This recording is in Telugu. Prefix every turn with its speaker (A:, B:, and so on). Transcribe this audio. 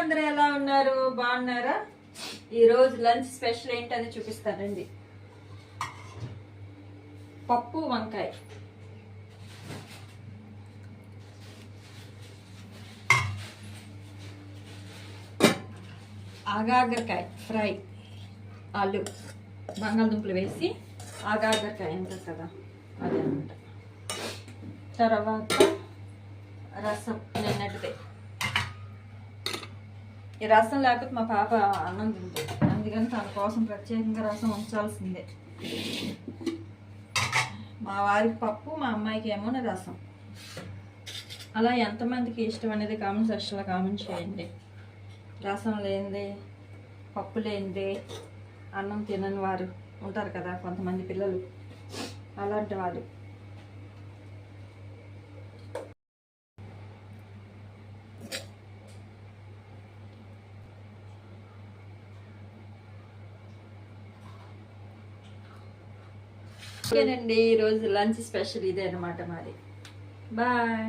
A: అందరూ ఎలా ఉన్నారు? బాగున్నారా? ఈ రోజు లంచ్ స్పెషల్ ఏంటని చూపిస్తానండి. పప్పు వంకాయ, ఆగాగరకాయ ఫ్రై, ఆలు బంగాళదుంపలు వేసి ఆగాగరకాయ అంటారు కదా, అదే అనమాట. తర్వాత రసం నిన్నటిదే. ఈ రసం లేకపోతే మా పాప అన్నం తింటుంది, అందుకని తన కోసం ప్రత్యేకంగా రసం ఉంచాల్సిందే. మా వారికి పప్పు, మా అమ్మాయికి ఏమో రసం. అలా ఎంతమందికి ఇష్టం అనేది కామెంట్ సెక్షన్లో కామెంట్ చేయండి. రసం లేనిదే, పప్పు లేనిదే అన్నం తినని వారు ఉంటారు కదా కొంతమంది పిల్లలు, అలాంటి వారు. ఓకేనండి, ఈరోజు లంచ్ స్పెషల్ ఇదే అనమాట మాది. బాయ్.